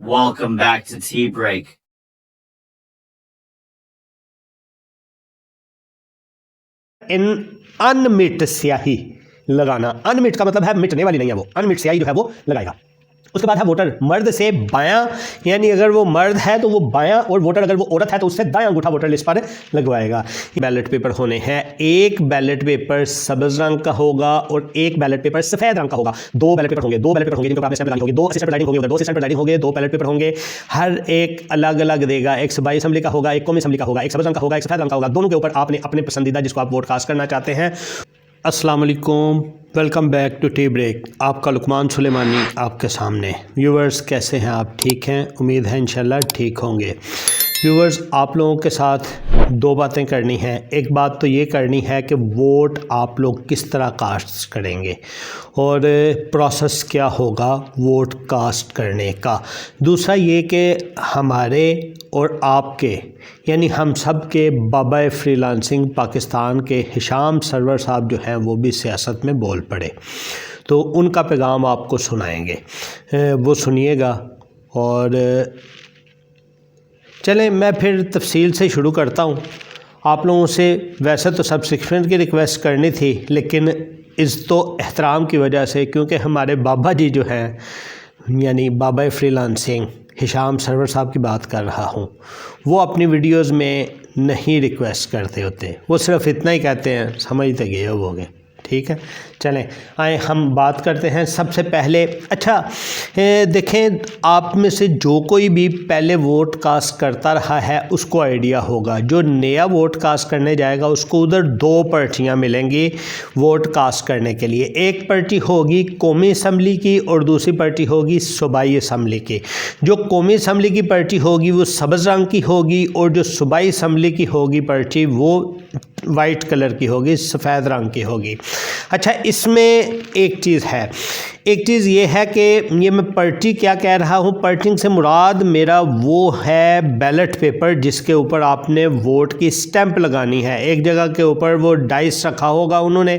Welcome back to Tea Break. In unmute स्याही लगाना, unmute का मतलब है मिटने वाली नहीं है, वो अनमिट स्याही जो है वो लगाएगा। उसके बाद है वोटर मर्द से बायां, यानी अगर वो मर्द है तो वो बायां, और वोटर अगर वो औरत है तो उससे दायां अंगूठा वोटर लिस्ट पर लगवाएगा। बैलेट पेपर होने हैं, एक बैलेट पेपर सब्ज रंग का होगा और एक बैलेट पेपर सफेद रंग का होगा। दो बैलेट पेपर होंगे जिनके ऊपर आपने स्टैंप लगानी होगी, दो असिस्टेंट राइटिंग होगी, उधर दो असिस्टेंट राइटिंग होंगे, दो बैलेट पेपर होंगे, हर एक अलग अलग देगा। एक सूबाई असेंबली का होगा, एक कौमी असेंबली का होगा, एक सब्ज रंग का होगा, एक सफेद रंग का होगा। दोनों के ऊपर आपने अपने पसंदीदा जिसको आप वोट कास्ट करना चाहते हैं। अस्सलाम वालेकुम, welcome back to tea break. आपका लुकमान सुलेमानी आपके सामने। व्यूवर्स कैसे हैं आप? ठीक हैं? उम्मीद है इंशाल्लाह ठीक होंगे। व्यूवर्स, आप लोगों के साथ दो बातें करनी हैं। एक बात तो ये करनी है कि वोट आप लोग किस तरह कास्ट करेंगे और प्रोसेस क्या होगा वोट कास्ट करने का। दूसरा ये कि हमारे और आपके, यानी हम सब के बाबा फ्रीलांसिंग पाकिस्तान के हिशाम सरवर साहब जो हैं वो भी सियासत में बोल पड़े, तो उनका पैगाम आपको सुनाएंगे, वो सुनिएगा। और चलें मैं फिर तफसील से शुरू करता हूँ। आप लोगों से वैसे तो सब्सक्रिप्शन की रिक्वेस्ट करनी थी, लेकिन एहतराम की वजह से, क्योंकि हमारे बाबा जी जो हैं, यानी बाबा फ्रीलांसिंग हिशाम सरवर साहब की बात कर रहा हूँ, वो अपनी वीडियोस में नहीं रिक्वेस्ट करते होते, वो सिर्फ इतना ही कहते हैं समझते गए होगे। ठीक है, चलें आए हम बात करते हैं। सबसे पहले देखें, आप में से जो कोई भी पहले वोट कास्ट करता रहा है उसको आइडिया होगा। जो नया वोट कास्ट करने जाएगा उसको उधर दो पर्चियां मिलेंगी वोट कास्ट करने के लिए। एक पर्ची होगी कौमी असम्बली की और दूसरी पर्ची होगी सूबाई असम्बली की। जो कौमी असम्बली की पर्ची होगी वो सब्ज़ रंग की होगी और जो सूबाई असम्बली की होगी पर्ची वो वाइट कलर की होगी, सफ़ेद रंग की होगी। अच्छा, इसमें एक चीज़ है, एक चीज़ ये है कि ये मैं पर्ची क्या कह रहा हूँ, पर्चिंग से मुराद मेरा वो है बैलेट पेपर जिसके ऊपर आपने वोट की स्टैंप लगानी है। एक जगह के ऊपर वो डाइस रखा होगा उन्होंने,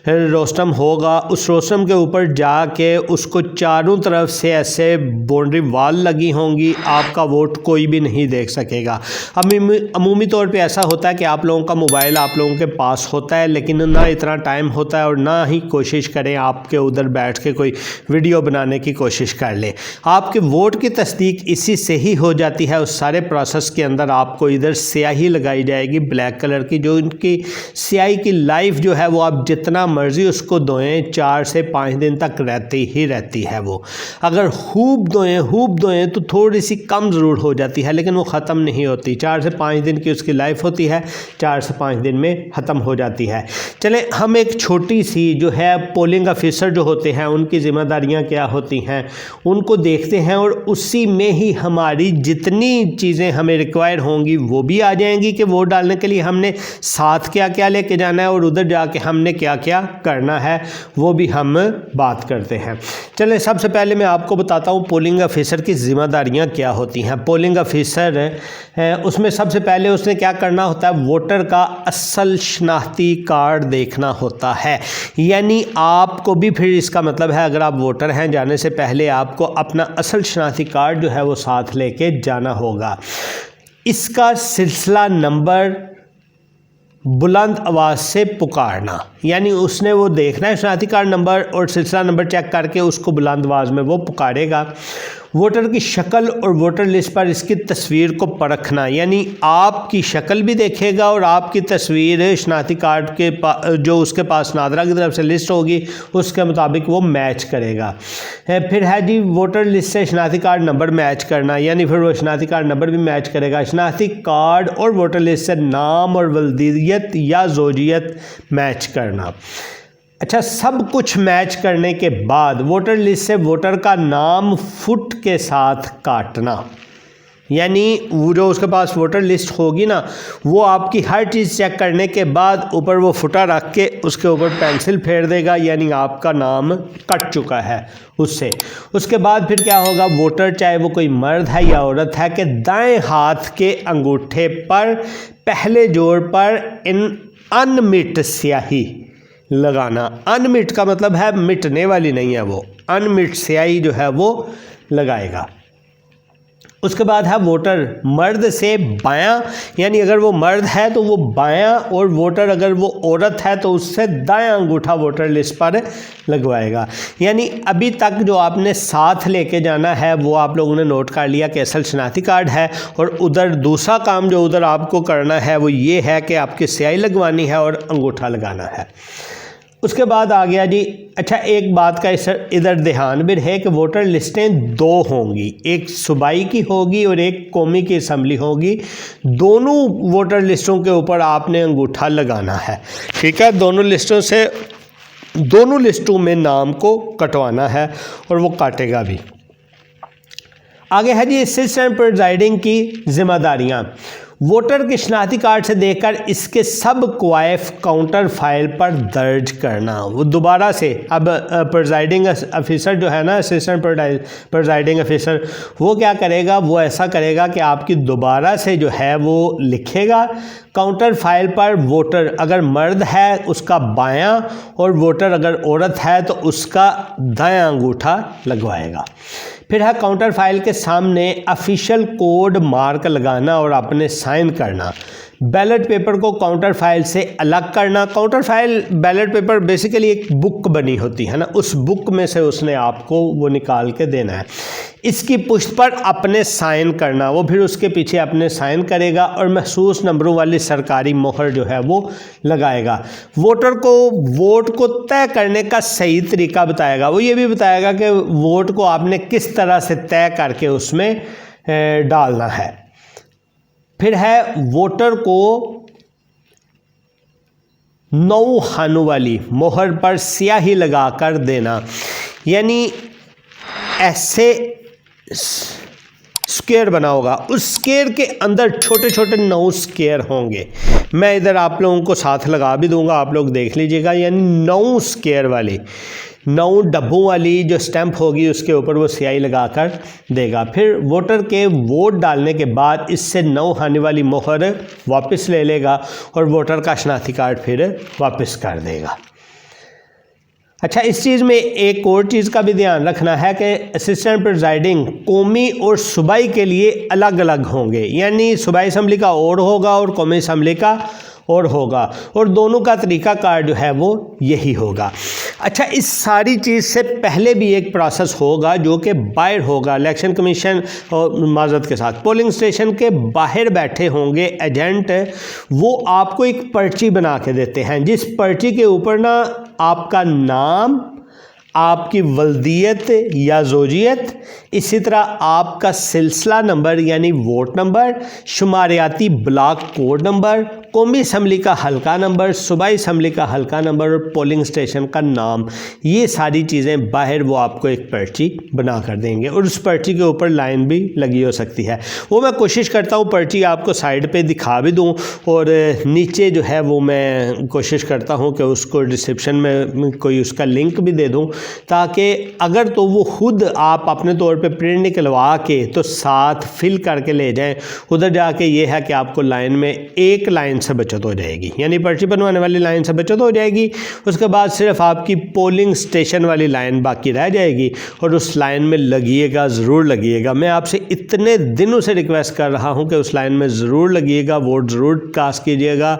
रोस्टम होगा, उस रोस्टम के ऊपर जाके उसको चारों तरफ से ऐसे बाउंड्री वाल लगी होंगी, आपका वोट कोई भी नहीं देख सकेगा। अमूमी तौर पे ऐसा होता है कि आप लोगों का मोबाइल आप लोगों के पास होता है, लेकिन ना इतना टाइम होता है और ना ही कोशिश करें आपके उधर बैठ के कोई वीडियो बनाने की कोशिश कर लें। आपके वोट की तस्दीक इसी से ही हो जाती है। उस सारे प्रोसेस के अंदर आपको इधर स्याही लगाई जाएगी ब्लैक कलर की, जो उनकी स्याही की लाइफ जो है वो आप जितना मर्ज़ी उसको धोएं 4 से 5 दिन तक रहती ही रहती है। वो अगर खूब धोएं तो थोड़ी सी कम ज़रूर हो जाती है, लेकिन वो ख़त्म नहीं होती। 4 से 5 दिन की उसकी लाइफ होती है, 4 से 5 दिन में ख़त्म हो जाती है। चले हम एक छोटी सी जो है पोलिंग ऑफिसर जो होते हैं उनकी ज़िम्मेदारियां क्या होती हैं उनको देखते हैं, और उसी में ही हमारी जितनी चीज़ें हमें रिक्वायर होंगी वो भी आ जाएंगी कि वोट डालने के लिए हमने साथ क्या क्या लेके जाना है और उधर जाके हमने क्या क्या करना है, वो भी हम बात करते हैं। चलें सबसे पहले मैं आपको बताता हूँ पोलिंग ऑफिसर की ज़िम्मेदारियां क्या होती हैं। पोलिंग ऑफिसर उसमें सबसे पहले उसने क्या करना होता है, वोटर का असल शनाख्ती कार्ड देखना होता है। यानी आपको भी फिर इसका मतलब है, अगर आप वोटर हैं, जाने से पहले आपको अपना असल शनाख्ती कार्ड जो है वो साथ लेके जाना होगा। इसका सिलसिला नंबर बुलंद आवाज़ से पुकारना, यानी उसने वो देखना है शनाख्ती कार्ड नंबर और सिलसिला नंबर चेक करके उसको बुलंद आवाज़ में वो पुकारेगा। वोटर की शक्ल और वोटर लिस्ट पर इसकी तस्वीर को परखना, यानी आपकी शक्ल भी देखेगा और आपकी तस्वीर शनाख्ती कार्ड के जो उसके पास नादरा की तरफ से लिस्ट होगी उसके मुताबिक वो मैच करेगा। फिर है जी वोटर लिस्ट से शनाख्ती कार्ड नंबर मैच करना, यानी फिर वो शनाख्ती कार्ड नंबर भी मैच करेगा। शनाख्ती कार्ड और वोटर लिस्ट से नाम और वल्दियत या ज़ौजियत मैच करना। अच्छा, सब कुछ मैच करने के बाद वोटर लिस्ट से वोटर का नाम फुट के साथ काटना, यानी वो जो उसके पास वोटर लिस्ट होगी ना, वो आपकी हर चीज़ चेक करने के बाद ऊपर वो फुटा रख के उसके ऊपर पेंसिल फेर देगा, यानी आपका नाम कट चुका है उससे। उसके बाद फिर क्या होगा, वोटर चाहे वो कोई मर्द है या औरत है, कि दाएं हाथ के अंगूठे पर पहले जोड़ पर इन अनमिट स्याही लगाना। अनमिट का मतलब है मिटने वाली नहीं है, वो अनमिट स्याही जो है वो लगाएगा। उसके बाद है वोटर मर्द से बायां, यानी अगर वो मर्द है तो वो बायां, और वोटर अगर वो औरत है तो उससे दायां अंगूठा वोटर लिस्ट पर लगवाएगा। यानी अभी तक जो आपने साथ लेके जाना है वो आप लोगों ने नोट कर लिया कि असल शनाख्ती कार्ड है, और उधर दूसरा काम जो उधर आपको करना है वो ये है कि आपकी स्याही लगवानी है और अंगूठा लगाना है। उसके बाद आ गया जी, अच्छा एक बात का इधर ध्यान भी रहे कि वोटर लिस्टें दो होंगी, एक सूबाई की होगी और एक कौमी की असम्बली होगी। दोनों वोटर लिस्टों के ऊपर आपने अंगूठा लगाना है, ठीक है। दोनों लिस्टों में नाम को कटवाना है और वो काटेगा भी। आगे है जी असिस्टेंट प्रिजाइडिंग की जिम्मेदारियां। वोटर के शनाख्ती कार्ड से देखकर इसके सब क्वाइफ काउंटर फाइल पर दर्ज करना। वो दोबारा से अब प्रिजाइडिंग ऑफिसर जो है ना, असिस्टेंट प्रिजाइडिंग ऑफिसर, वो क्या करेगा, वो ऐसा करेगा कि आपकी दोबारा से जो है वो लिखेगा काउंटर फाइल पर वोटर अगर मर्द है उसका बायां, और वोटर अगर औरत है तो उसका दायां अंगूठा लगवाएगा। फिर है काउंटर फाइल के सामने ऑफिशियल कोड मार्क लगाना और अपने साइन करना। बैलेट पेपर को काउंटर फाइल से अलग करना। Counter file ballot paper basically एक बुक बनी होती है ना, उस बुक में से उसने आपको वो निकाल के देना है। इसकी पुष्ट पर अपने साइन करना, वो फिर उसके पीछे अपने साइन करेगा और महसूस नंबरों वाली सरकारी मोहर जो है वो लगाएगा। वोटर को वोट को तय करने का सही तरीका बताएगा। वो ये भी बताएगा कि वोट को आपने किस तरह से तय करके उसमें डालना है। फिर है वोटर को 9 खानों वाली मोहर पर स्याही लगाकर देना, यानी ऐसे स्क्वायर बना होगा, उस स्क्वायर के अंदर छोटे छोटे 9 स्क्वायर होंगे। मैं इधर आप लोगों को साथ लगा भी दूंगा, आप लोग देख लीजिएगा। यानी 9 स्क्वायर वाली, 9 डब्बों वाली जो स्टैंप होगी उसके ऊपर वो स्याही लगाकर देगा। फिर वोटर के वोट डालने के बाद इससे 9 खाने वाली मोहर वापस ले लेगा और वोटर का शनाख्ती कार्ड फिर वापस कर देगा। अच्छा, इस चीज़ में एक और चीज़ का भी ध्यान रखना है कि असिस्टेंट प्रिजाइडिंग कौमी और सूबाई के लिए अलग अलग होंगे, यानी सूबाई असम्बली का और होगा और कौमी असम्बली का और होगा, और दोनों का तरीका कार्ड जो है वो यही होगा। अच्छा, इस सारी चीज़ से पहले भी एक प्रोसेस होगा जो कि बाहर होगा। इलेक्शन कमीशन और माजरत के साथ पोलिंग स्टेशन के बाहर बैठे होंगे एजेंट, वो आपको एक पर्ची बना के देते हैं, जिस पर्ची के ऊपर ना आपका नाम, आपकी वल्दियत या ज़ौजियत, इसी तरह आपका सिलसिला नंबर यानी वोट नंबर, शुमारियाती ब्लॉक कोड नंबर, कौमी असम्बली का हल्का नंबर, सूबाई असम्बली का हल्का नंबर और पोलिंग स्टेशन का नाम, ये सारी चीज़ें बाहर वो आपको एक पर्ची बना कर देंगे और उस पर्ची के ऊपर लाइन भी लगी हो सकती है। वो मैं कोशिश करता हूँ पर्ची आपको साइड पे दिखा भी दूँ, और नीचे जो है वो मैं कोशिश करता हूँ कि उसको डिस्क्रिप्शन में कोई उसका लिंक भी दे दूँ, ताकि अगर तो वो खुद आप अपने तौर पे प्रिंट निकलवा के तो साथ फिल करके ले जाएं। उधर जाके ये है कि आपको लाइन में एक लाइन से बचत हो जाएगी, यानी पर्ची बनवाने वाली लाइन से बचत हो जाएगी। उसके बाद सिर्फ आपकी पोलिंग स्टेशन वाली लाइन बाकी रह जाएगी, और उस लाइन में लगिएगा, ज़रूर लगिएगा। मैं आपसे इतने दिनों से रिक्वेस्ट कर रहा हूँ कि उस लाइन में ज़रूर लगिएगा, वोट ज़रूर कास्ट कीजिएगा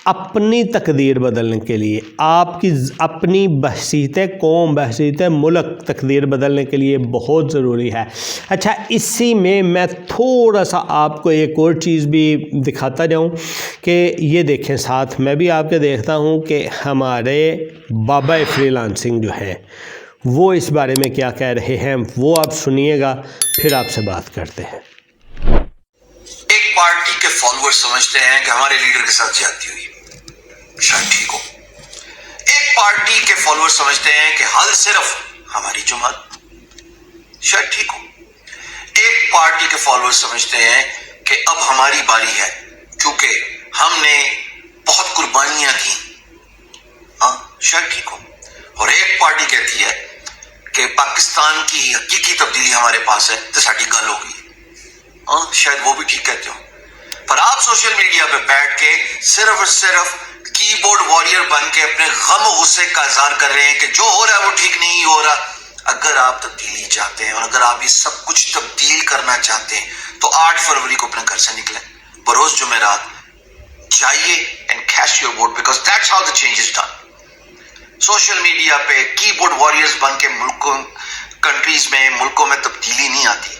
अपनी तकदीर बदलने के लिए, आपकी अपनी बहसीत कौम, बहसीत मुल्क तकदीर बदलने के लिए बहुत ज़रूरी है। अच्छा, इसी में मैं थोड़ा सा आपको एक और चीज़ भी दिखाता जाऊं कि ये देखें साथ, मैं भी आपके देखता हूं कि हमारे बाबा फ्रीलांसिंग जो है वो इस बारे में क्या कह रहे हैं, वो आप सुनिएगा, फिर आपसे बात करते हैं। एक पार्टी के फॉलोअर्स समझते हैं कि हमारे लीडर के साथ ज्यादती हुई, शायद ठीक हो। एक पार्टी के फॉलोअर्स समझते हैं कि हल सिर्फ हमारी जमात, शायद ठीक हो। एक पार्टी के फॉलोअर्स समझते हैं कि अब हमारी बारी है, क्योंकि हमने बहुत कुर्बानियां दी, हाँ शायद ठीक हो। और एक पार्टी कहती है कि पाकिस्तान की हकीकी तब्दीली हमारे पास है तो साड़ी गल हो गई, हाँ शायद वो भी ठीक कहते हो। पर आप सोशल मीडिया पे बैठ के सिर्फ और सिर्फ कीबोर्ड वॉरियर बन के अपने गम गुस्से का इजहार कर रहे हैं कि जो हो रहा है वो ठीक नहीं हो रहा। अगर आप तब्दीली चाहते हैं और अगर आप ये सब कुछ तब्दील करना चाहते हैं तो 8 फरवरी को अपने घर से निकलें, बरोज जुमेरात जाइए and cash your vote, because that's how the change is done. Social media पे कीबोर्ड वॉरियर्स बन के कंट्रीज में, मुल्कों में तब्दीली नहीं आती,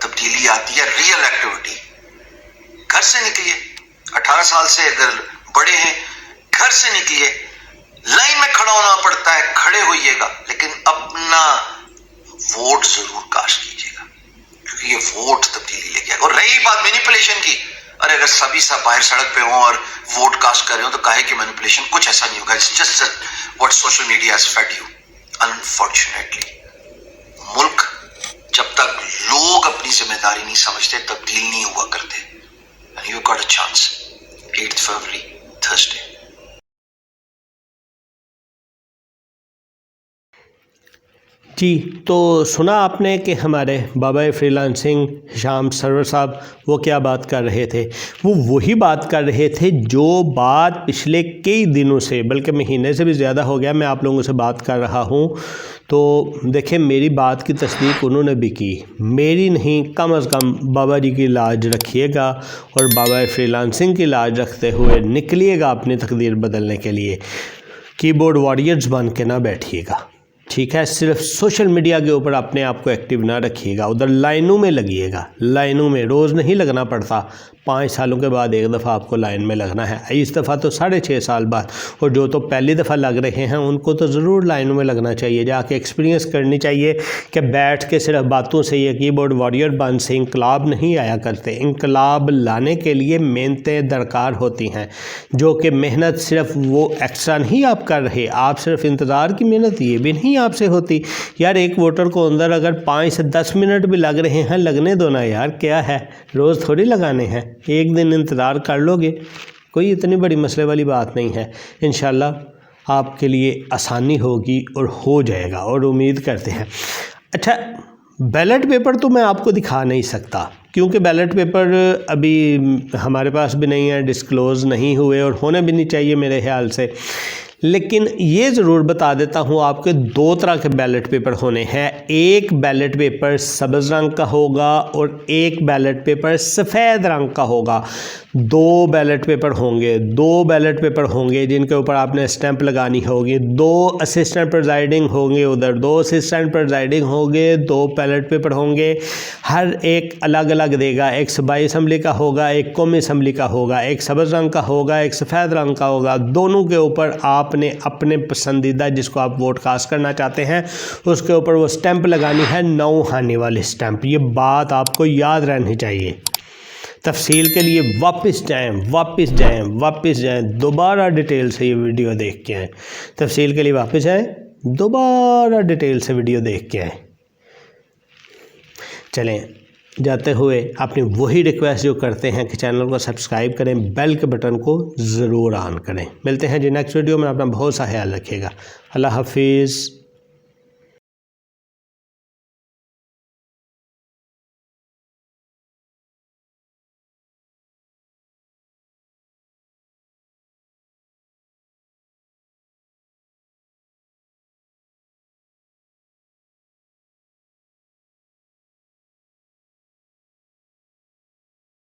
तब्दीली आती है रियल एक्टिविटी। घर से निकलिए, 18 साल से अगर बड़े हैं घर से निकलिए। लाइन में खड़ा होना पड़ता है, खड़े होइएगा, लेकिन अपना वोट जरूर कास्ट कीजिएगा, क्योंकि ये वोट तब्दीली लेके आएगा। और रही बात मैनिपुलेशन की, अरे अगर सभी सब बाहर सड़क पे हों और वोट कास्ट कर रहे हो तो काहे की मैनिपुलेशन, कुछ ऐसा नहीं होगा। It's just what social media has fed you. Unfortunately मुल्क जब तक लोग अपनी जिम्मेदारी नहीं समझते तब्दील नहीं हुआ करते। And you got a chance, 8 February Thursday. जी, तो सुना आपने कि हमारे बाबा फ्रीलांसिंग हिशाम सरवर साहब वो क्या बात कर रहे थे। वो वही बात कर रहे थे जो बात पिछले कई दिनों से, बल्कि महीने से भी ज़्यादा हो गया मैं आप लोगों से बात कर रहा हूँ। तो देखें, मेरी बात की तस्दीक उन्होंने भी की, मेरी नहीं, कम अज़ कम बाबा जी की लाज रखिएगा और बाबा फ्रीलांसिंग की लाज रखते हुए निकलिएगा अपनी तकदीर बदलने के लिए। कीबोर्ड वॉरियर्स बन के ना बैठिएगा, ठीक है। सिर्फ सोशल मीडिया के ऊपर अपने आप को एक्टिव ना रखिएगा, उधर लाइनों में लगिएगा। लाइनों में रोज़ नहीं लगना पड़ता, 5 सालों के बाद एक दफ़ा आपको लाइन में लगना है, इस दफ़ा तो 6.5 साल बाद। और जो तो पहली दफ़ा लग रहे हैं उनको तो ज़रूर लाइनों में लगना चाहिए, जाके एक्सपीरियंस करनी चाहिए कि बैठ के सिर्फ बातों से ये कीबोर्ड वॉरियर बन से इंकलाब नहीं आया करते। इंकलाब लाने के लिए मेहनतें दरकार होती हैं, जो कि मेहनत सिर्फ वो एक्स्ट्रा नहीं आप कर रहे, आप सिर्फ इंतज़ार की मेहनत ये भी नहीं आपसे होती। यार एक वोटर को अंदर अगर 5 से 10 मिनट भी लग रहे हैं, लगने दो ना यार, क्या है, रोज़ थोड़ी लगाने हैं, एक दिन इंतज़ार कर लोगे, कोई इतनी बड़ी मसले वाली बात नहीं है। इंशाल्लाह आपके लिए आसानी होगी और हो जाएगा, और उम्मीद करते हैं। अच्छा, बैलेट पेपर तो मैं आपको दिखा नहीं सकता, क्योंकि बैलेट पेपर अभी हमारे पास भी नहीं है, डिस्क्लोज़ नहीं हुए और होने भी नहीं चाहिए मेरे ख्याल से। लेकिन ये ज़रूर बता देता हूँ आपके 2 तरह के बैलेट पेपर होने हैं। एक बैलेट पेपर सब्ज़ रंग का होगा और एक बैलेट पेपर सफ़ेद रंग का होगा। 2 बैलेट पेपर होंगे, 2 बैलेट पेपर होंगे जिनके ऊपर आपने स्टैंप लगानी होगी। 2 असिस्टेंट प्रिजाइडिंग होंगे, उधर 2 असिस्टेंट प्रिजाइडिंग होंगे, 2 बैलेट पेपर होंगे, हर एक अलग अलग देगा। एक सूबाई असम्बली का होगा, एक कौमी असम्बली का होगा, एक सब्ज़ रंग का होगा, एक सफ़ेद रंग का होगा। दोनों के ऊपर आपने अपने पसंदीदा जिसको आप वोट कास्ट करना चाहते हैं उसके ऊपर वो स्टैंप लगानी है, 9 हानी वाली स्टैंप। ये बात आपको याद रहनी चाहिए। तफसील के लिए वापस जाएं, दोबारा डिटेल से ये वीडियो देख के आएँ। तफसील के लिए वापस जाएं, दोबारा डिटेल से वीडियो देख के आएँ। चलें, जाते हुए अपनी वही रिक्वेस्ट जो करते हैं कि चैनल को सब्सक्राइब करें, बेल के बटन को ज़रूर ऑन करें। मिलते हैं जी नेक्स्ट वीडियो में, अपना बहुत सा ख्याल रखिएगा। अल्लाह हाफिज़।